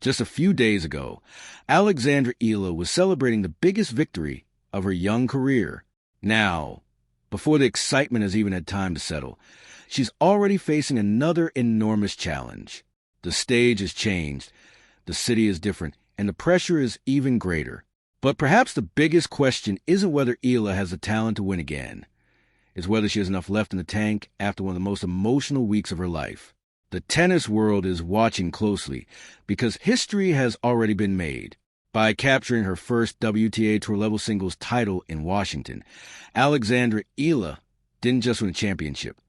Just a few days ago, Alexandra Eala was celebrating the biggest victory of her young career. Now, before the excitement has even had time to settle, she's already facing another enormous challenge. The stage has changed, the city is different, and the pressure is even greater. But perhaps the biggest question isn't whether Eala has the talent to win again. It's whether she has enough left in the tank after one of the most emotional weeks of her life. The tennis world is watching closely because history has already been made. By capturing her first WTA Tour level singles title in Washington, Alexandra Eala didn't just win a championship.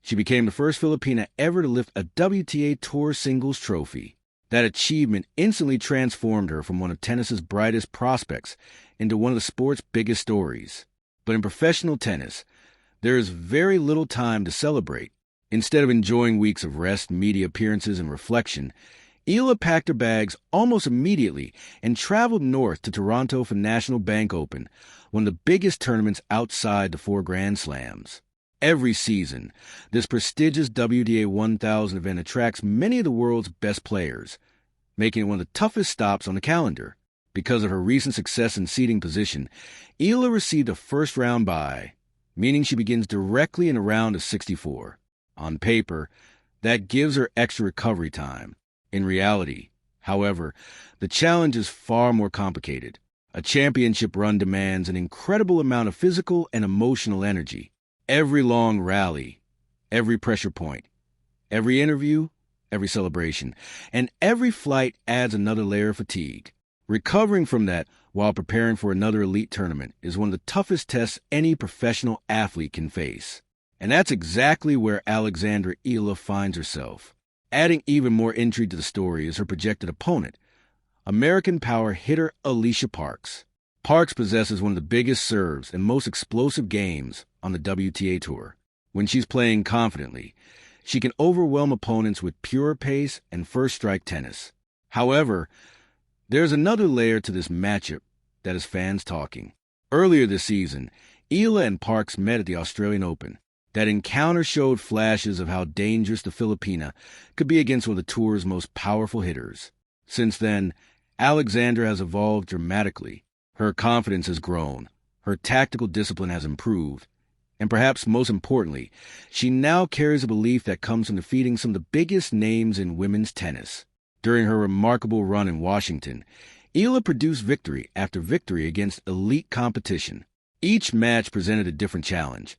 She became the first Filipina ever to lift a WTA Tour singles trophy. That achievement instantly transformed her from one of tennis's brightest prospects into one of the sport's biggest stories. But in professional tennis, there is very little time to celebrate. Instead of enjoying weeks of rest, media appearances, and reflection, Eala packed her bags almost immediately and traveled north to Toronto for National Bank Open, one of the biggest tournaments outside the 4 Grand Slams. Every season, this prestigious WTA 1000 event attracts many of the world's best players, making it one of the toughest stops on the calendar. Because of her recent success in seeding position, Eala received a first-round bye, meaning she begins directly in a round of 64. On paper, that gives her extra recovery time. In reality, however, the challenge is far more complicated. A championship run demands an incredible amount of physical and emotional energy. Every long rally, every pressure point, every interview, every celebration, and every flight adds another layer of fatigue. Recovering from that while preparing for another elite tournament is one of the toughest tests any professional athlete can face. And that's exactly where Alexandra Eala finds herself. Adding even more intrigue to the story is her projected opponent, American power hitter Alycia Parks. Parks possesses one of the biggest serves and most explosive games on the WTA Tour. When she's playing confidently, she can overwhelm opponents with pure pace and first-strike tennis. However, there's another layer to this matchup that has fans talking. Earlier this season, Eala and Parks met at the Australian Open. That encounter showed flashes of how dangerous the Filipina could be against one of the tour's most powerful hitters. Since then, Alexandra has evolved dramatically. Her confidence has grown, her tactical discipline has improved, and perhaps most importantly, she now carries a belief that comes from defeating some of the biggest names in women's tennis. During her remarkable run in Washington, Eala produced victory after victory against elite competition. Each match presented a different challenge,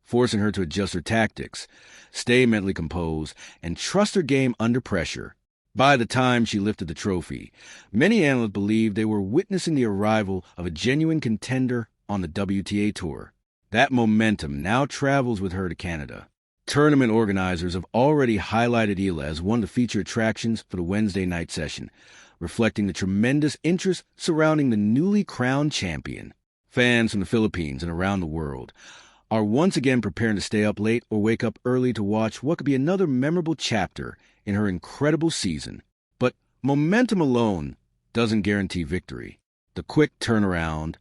forcing her to adjust her tactics, stay mentally composed, and trust her game under pressure. By the time she lifted the trophy, many analysts believed they were witnessing the arrival of a genuine contender on the WTA Tour. That momentum now travels with her to Canada. Tournament organizers have already highlighted Eala as one of the feature attractions for the Wednesday night session, reflecting the tremendous interest surrounding the newly crowned champion. Fans from the Philippines and around the world are once again preparing to stay up late or wake up early to watch what could be another memorable chapter in her incredible season. But momentum alone doesn't guarantee victory. The quick turnaround,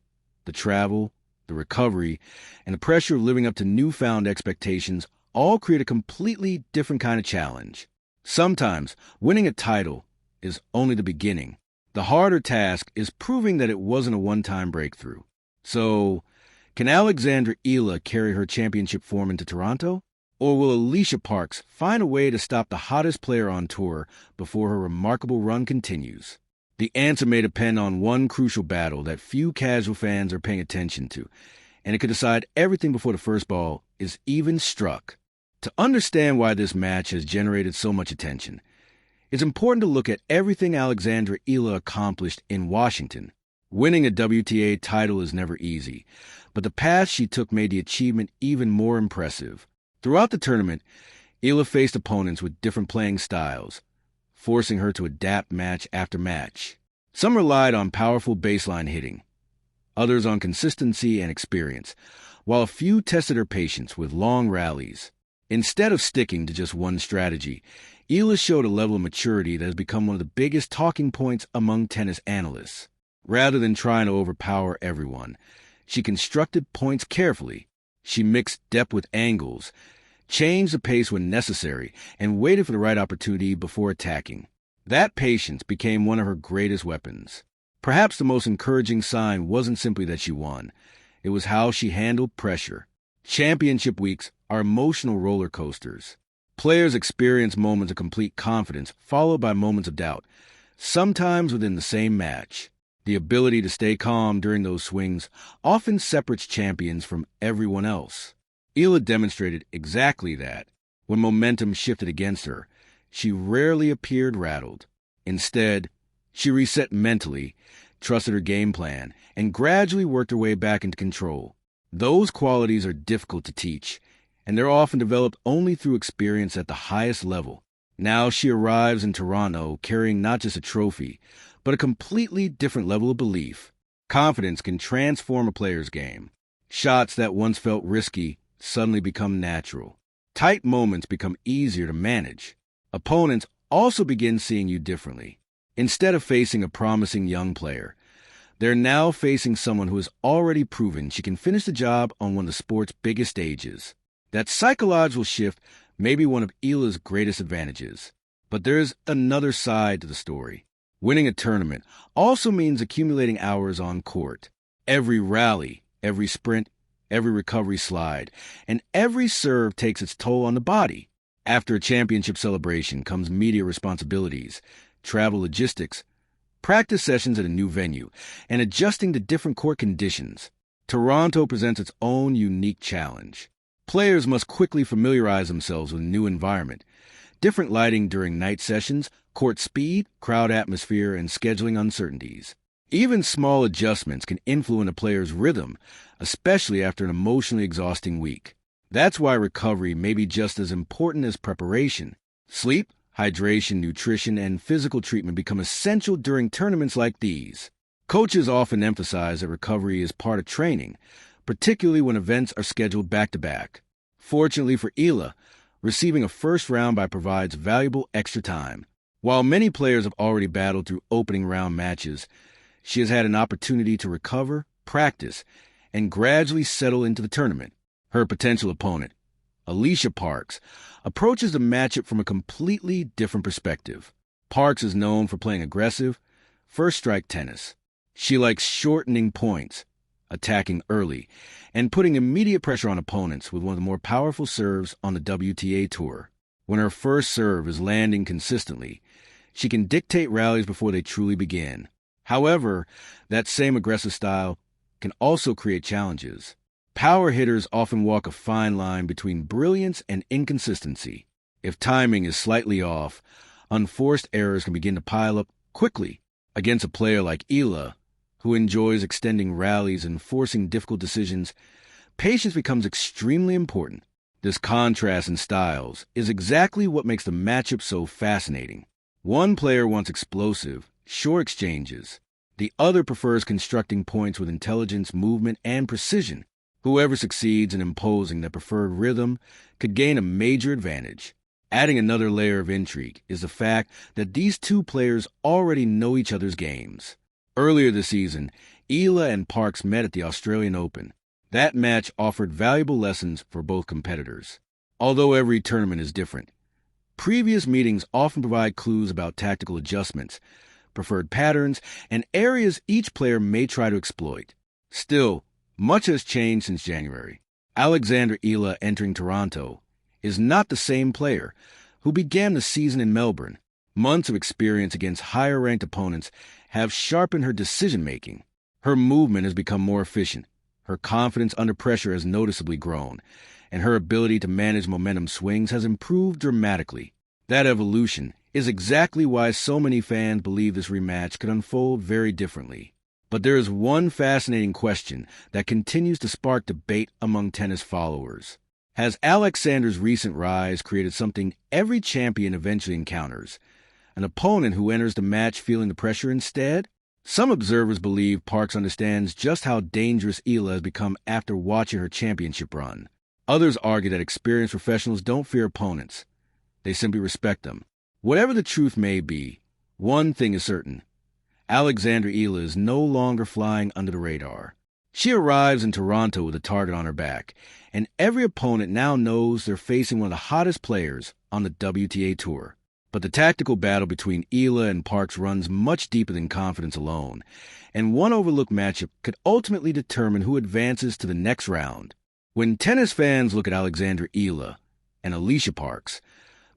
the travel, the recovery, and the pressure of living up to newfound expectations all create a completely different kind of challenge. Sometimes winning a title is only the beginning. The harder task is proving that it wasn't a one-time breakthrough. So, can Alexandra Eala carry her championship form into Toronto? Or will Alycia Parks find a way to stop the hottest player on tour before her remarkable run continues? The answer may depend on one crucial battle that few casual fans are paying attention to, and it could decide everything before the first ball is even struck. To understand why this match has generated so much attention, it's important to look at everything Alexandra Eala accomplished in Washington. Winning a WTA title is never easy, but the path she took made the achievement even more impressive. Throughout the tournament, Eala faced opponents with different playing styles, forcing her to adapt match after match. Some relied on powerful baseline hitting, others on consistency and experience, while a few tested her patience with long rallies. Instead of sticking to just one strategy, Eala showed a level of maturity that has become one of the biggest talking points among tennis analysts. Rather than trying to overpower everyone, she constructed points carefully. She mixed depth with angles, changed the pace when necessary, and waited for the right opportunity before attacking. That patience became one of her greatest weapons. Perhaps the most encouraging sign wasn't simply that she won. It was how she handled pressure. Championship weeks are emotional roller coasters. Players experience moments of complete confidence, followed by moments of doubt, sometimes within the same match. The ability to stay calm during those swings often separates champions from everyone else. Eala demonstrated exactly that. When momentum shifted against her, she rarely appeared rattled. Instead, she reset mentally, trusted her game plan, and gradually worked her way back into control. Those qualities are difficult to teach, and they're often developed only through experience at the highest level. Now she arrives in Toronto carrying not just a trophy, but a completely different level of belief. Confidence can transform a player's game. Shots that once felt risky suddenly become natural. Tight moments become easier to manage. Opponents also begin seeing you differently. Instead of facing a promising young player, they're now facing someone who has already proven she can finish the job on one of the sport's biggest stages. That psychological shift may be one of Eala's greatest advantages. But there's another side to the story. Winning a tournament also means accumulating hours on court. Every rally, every sprint, every recovery slide, and every serve takes its toll on the body. After a championship celebration comes media responsibilities, travel logistics, practice sessions at a new venue, and adjusting to different court conditions. Toronto presents its own unique challenge. Players must quickly familiarize themselves with a new environment. Different lighting during night sessions, court speed, crowd atmosphere, and scheduling uncertainties. Even small adjustments can influence a player's rhythm, especially after an emotionally exhausting week. That's why recovery may be just as important as preparation. Sleep, hydration, nutrition, and physical treatment become essential during tournaments like these. Coaches often emphasize that recovery is part of training, particularly when events are scheduled back-to-back. Fortunately for Eala, receiving a first round bye provides valuable extra time. While many players have already battled through opening round matches, she has had an opportunity to recover, practice, and gradually settle into the tournament. Her potential opponent, Alycia Parks, approaches the matchup from a completely different perspective. Parks is known for playing aggressive, first-strike tennis. She likes shortening points, attacking early, and putting immediate pressure on opponents with one of the more powerful serves on the WTA Tour. When her first serve is landing consistently, she can dictate rallies before they truly begin. However, that same aggressive style can also create challenges. Power hitters often walk a fine line between brilliance and inconsistency. If timing is slightly off, unforced errors can begin to pile up quickly. Against a player like Eala, who enjoys extending rallies and forcing difficult decisions, patience becomes extremely important. This contrast in styles is exactly what makes the matchup so fascinating. One player wants explosive, short exchanges. The other prefers constructing points with intelligence, movement, and precision. Whoever succeeds in imposing that preferred rhythm could gain a major advantage. Adding another layer of intrigue is the fact that these two players already know each other's games. Earlier this season, Eala and Parks met at the Australian Open. That match offered valuable lessons for both competitors. Although every tournament is different, previous meetings often provide clues about tactical adjustments, preferred patterns, and areas each player may try to exploit. Still, much has changed since January. Alexandra Eala entering Toronto is not the same player who began the season in Melbourne. Months of experience against higher-ranked opponents have sharpened her decision-making. Her movement has become more efficient. Her confidence under pressure has noticeably grown, and her ability to manage momentum swings has improved dramatically. That evolution is exactly why so many fans believe this rematch could unfold very differently. But there is one fascinating question that continues to spark debate among tennis followers. Has Alexander's recent rise created something every champion eventually encounters? An opponent who enters the match feeling the pressure instead? Some observers believe Parks understands just how dangerous Eala has become after watching her championship run. Others argue that experienced professionals don't fear opponents. They simply respect them. Whatever the truth may be, one thing is certain. Alexandra Eala is no longer flying under the radar. She arrives in Toronto with a target on her back, and every opponent now knows they're facing one of the hottest players on the WTA Tour. But the tactical battle between Eala and Parks runs much deeper than confidence alone, and one overlooked matchup could ultimately determine who advances to the next round. When tennis fans look at Alexandra Eala and Alycia Parks,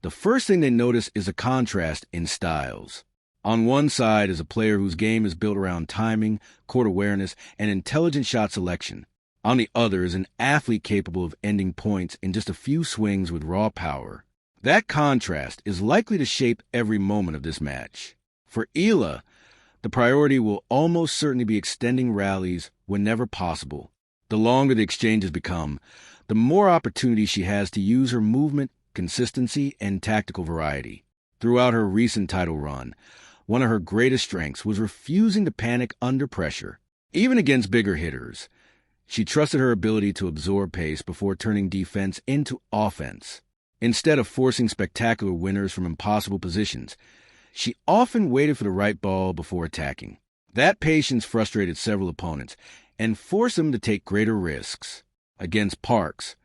the first thing they notice is a contrast in styles. On one side is a player whose game is built around timing, court awareness, and intelligent shot selection. On the other is an athlete capable of ending points in just a few swings with raw power. That contrast is likely to shape every moment of this match. For Eala, the priority will almost certainly be extending rallies whenever possible. The longer the exchanges become, the more opportunity she has to use her movement, consistency, and tactical variety. Throughout her recent title run, one of her greatest strengths was refusing to panic under pressure. Even against bigger hitters, she trusted her ability to absorb pace before turning defense into offense. Instead of forcing spectacular winners from impossible positions, she often waited for the right ball before attacking. That patience frustrated several opponents and forced them to take greater risks. Against Parks,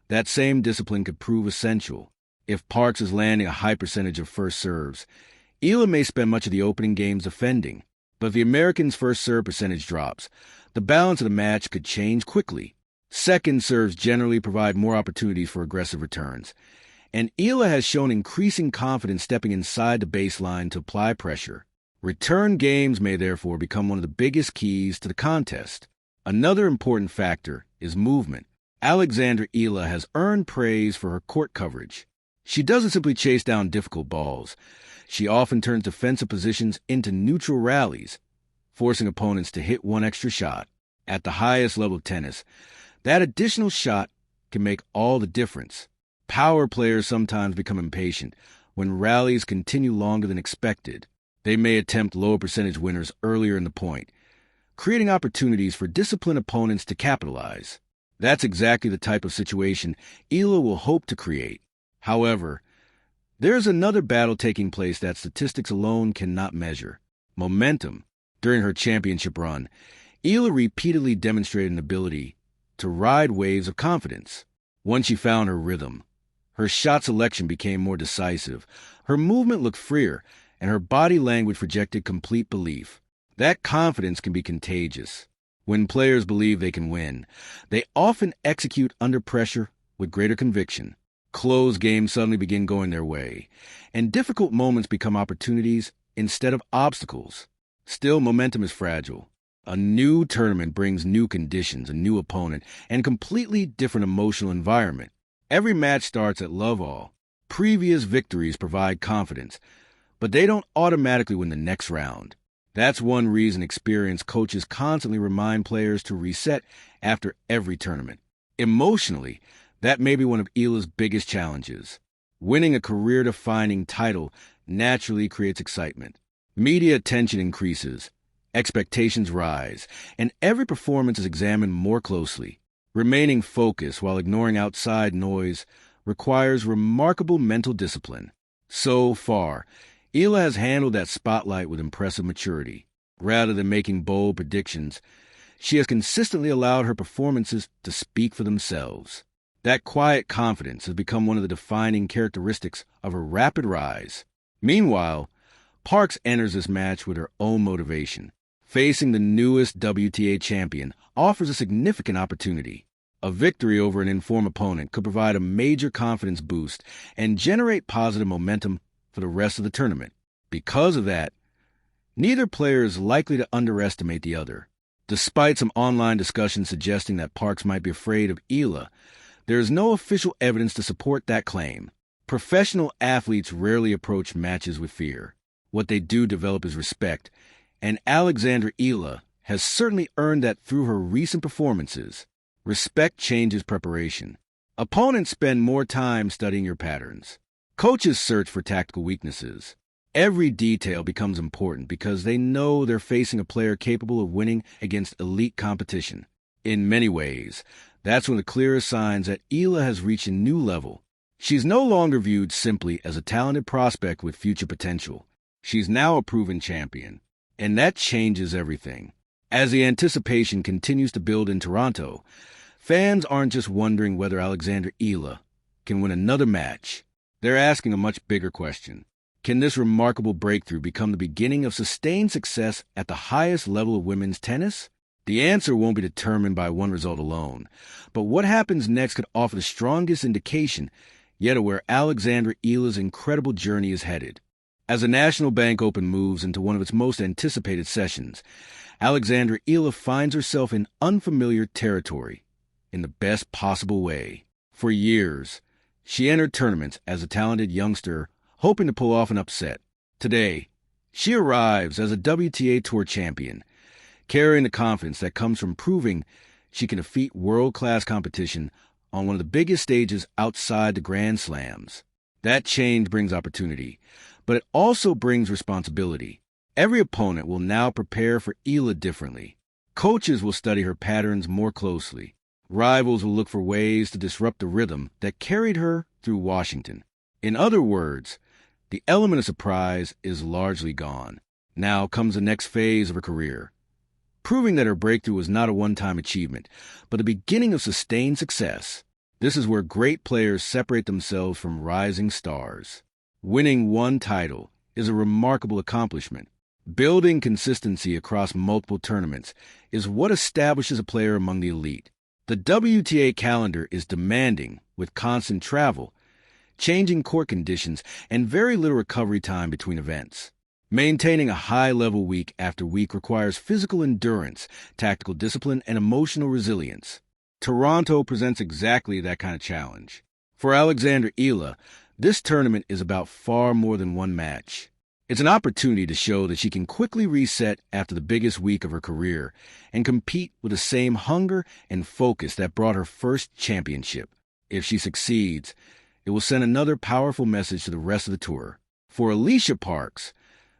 that same discipline could prove essential. If Parks is landing a high percentage of first serves, Eala may spend much of the opening games defending. But if the Americans' first serve percentage drops, the balance of the match could change quickly. Second serves generally provide more opportunities for aggressive returns, and Eala has shown increasing confidence stepping inside the baseline to apply pressure. Return games may therefore become one of the biggest keys to the contest. Another important factor is movement. Alexandra Eala has earned praise for her court coverage. She doesn't simply chase down difficult balls. She often turns defensive positions into neutral rallies, forcing opponents to hit one extra shot. At the highest level of tennis, that additional shot can make all the difference. Power players sometimes become impatient when rallies continue longer than expected. They may attempt lower percentage winners earlier in the point, creating opportunities for disciplined opponents to capitalize. That's exactly the type of situation Eala will hope to create. However, there's another battle taking place that statistics alone cannot measure: momentum. During her championship run, Eala repeatedly demonstrated an ability to ride waves of confidence. Once she found her rhythm, her shot selection became more decisive, her movement looked freer, and her body language projected complete belief. That confidence can be contagious. When players believe they can win, they often execute under pressure with greater conviction. Close games suddenly begin going their way, and difficult moments become opportunities instead of obstacles. Still, momentum is fragile. A new tournament brings new conditions, a new opponent, and a completely different emotional environment. Every match starts at love all. Previous victories provide confidence, but they don't automatically win the next round. That's one reason experienced coaches constantly remind players to reset after every tournament. Emotionally, that may be one of Eala's biggest challenges. Winning a career-defining title naturally creates excitement. Media attention increases, expectations rise, and every performance is examined more closely. Remaining focused while ignoring outside noise requires remarkable mental discipline. So far, Eala has handled that spotlight with impressive maturity. Rather than making bold predictions, she has consistently allowed her performances to speak for themselves. That quiet confidence has become one of the defining characteristics of her rapid rise. Meanwhile, Parks enters this match with her own motivation. Facing the newest WTA champion offers a significant opportunity. A victory over an informed opponent could provide a major confidence boost and generate positive momentum for the rest of the tournament. Because of that, neither player is likely to underestimate the other. Despite some online discussions suggesting that Parks might be afraid of Eala, there is no official evidence to support that claim. Professional athletes rarely approach matches with fear. What they do develop is respect, and Alexandra Eala has certainly earned that through her recent performances. Respect changes preparation. Opponents spend more time studying your patterns. Coaches search for tactical weaknesses. Every detail becomes important because they know they're facing a player capable of winning against elite competition. In many ways, that's one of the clearest signs that Eala has reached a new level. She's no longer viewed simply as a talented prospect with future potential. She's now a proven champion, and that changes everything. As the anticipation continues to build in Toronto, fans aren't just wondering whether Alexandra Eala can win another match. They're asking a much bigger question. Can this remarkable breakthrough become the beginning of sustained success at the highest level of women's tennis? The answer won't be determined by one result alone, but what happens next could offer the strongest indication yet of where Alexandra Eala's incredible journey is headed. As the National Bank Open moves into one of its most anticipated sessions, Alexandra Eala finds herself in unfamiliar territory in the best possible way. For years, she entered tournaments as a talented youngster hoping to pull off an upset. Today, she arrives as a WTA Tour champion, carrying the confidence that comes from proving she can defeat world-class competition on one of the biggest stages outside the Grand Slams. That change brings opportunity, but it also brings responsibility. Every opponent will now prepare for Eala differently. Coaches will study her patterns more closely. Rivals will look for ways to disrupt the rhythm that carried her through Washington. In other words, the element of surprise is largely gone. Now comes the next phase of her career, proving that her breakthrough was not a one-time achievement, but the beginning of sustained success. This is where great players separate themselves from rising stars. Winning one title is a remarkable accomplishment. Building consistency across multiple tournaments is what establishes a player among the elite. The WTA calendar is demanding, with constant travel, changing court conditions, and very little recovery time between events. Maintaining a high level week after week requires physical endurance, tactical discipline, and emotional resilience. Toronto presents exactly that kind of challenge. For Alexandra Eala, this tournament is about far more than one match. It's an opportunity to show that she can quickly reset after the biggest week of her career and compete with the same hunger and focus that brought her first championship. If she succeeds, it will send another powerful message to the rest of the tour. For Alycia Parks,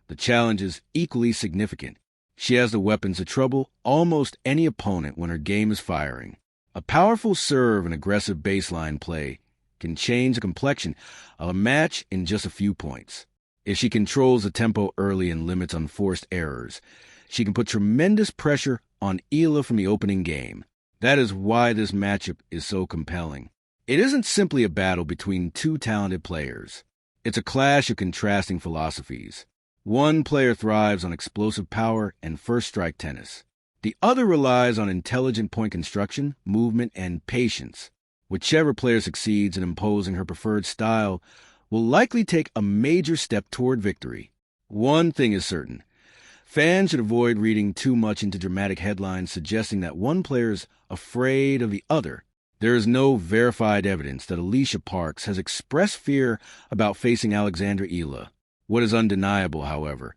the challenge is equally significant. She has the weapons to trouble almost any opponent when her game is firing. A powerful serve and aggressive baseline play can change the complexion of a match in just a few points. If she controls the tempo early and limits unforced errors, she can put tremendous pressure on Eala from the opening game. That is why this matchup is so compelling. It isn't simply a battle between two talented players. It's a clash of contrasting philosophies. One player thrives on explosive power and first-strike tennis. The other relies on intelligent point construction, movement, and patience. Whichever player succeeds in imposing her preferred style will likely take a major step toward victory. One thing is certain. Fans should avoid reading too much into dramatic headlines suggesting that one player is afraid of the other. There is no verified evidence that Alycia Parks has expressed fear about facing Alexandra Eala. What is undeniable, however,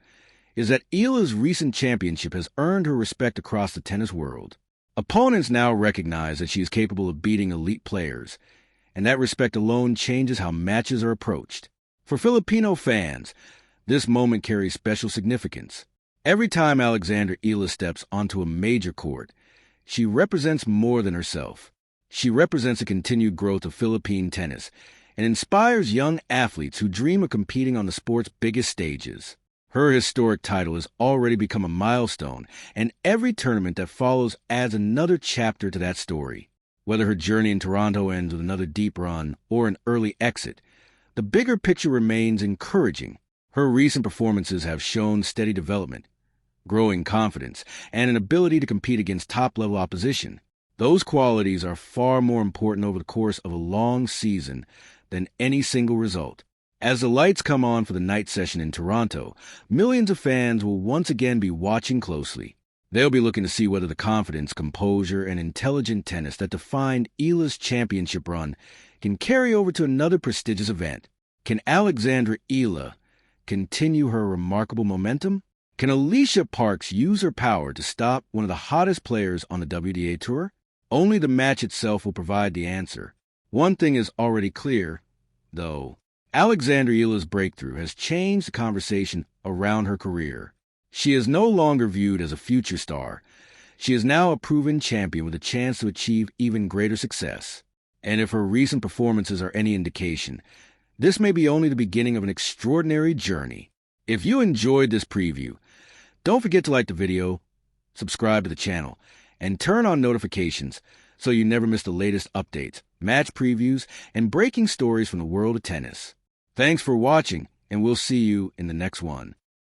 is that Eala's recent championship has earned her respect across the tennis world. Opponents now recognize that she is capable of beating elite players, and that respect alone changes how matches are approached. For Filipino fans, this moment carries special significance. Every time Alexandra Eala steps onto a major court, she represents more than herself. She represents a continued growth of Philippine tennis and inspires young athletes who dream of competing on the sport's biggest stages. Her historic title has already become a milestone, and every tournament that follows adds another chapter to that story. Whether her journey in Toronto ends with another deep run or an early exit, the bigger picture remains encouraging. Her recent performances have shown steady development, growing confidence, and an ability to compete against top-level opposition. Those qualities are far more important over the course of a long season than any single result. As the lights come on for the night session in Toronto, millions of fans will once again be watching closely. They'll be looking to see whether the confidence, composure, and intelligent tennis that defined Eala's championship run can carry over to another prestigious event. Can Alexandra Eala continue her remarkable momentum? Can Alycia Parks use her power to stop one of the hottest players on the WTA Tour? Only the match itself will provide the answer. One thing is already clear, though. Alexandra Eala's breakthrough has changed the conversation around her career. She is no longer viewed as a future star. She is now a proven champion with a chance to achieve even greater success. And if her recent performances are any indication, this may be only the beginning of an extraordinary journey. If you enjoyed this preview, don't forget to like the video, subscribe to the channel, and turn on notifications so you never miss the latest updates, match previews, and breaking stories from the world of tennis. Thanks for watching, and we'll see you in the next one.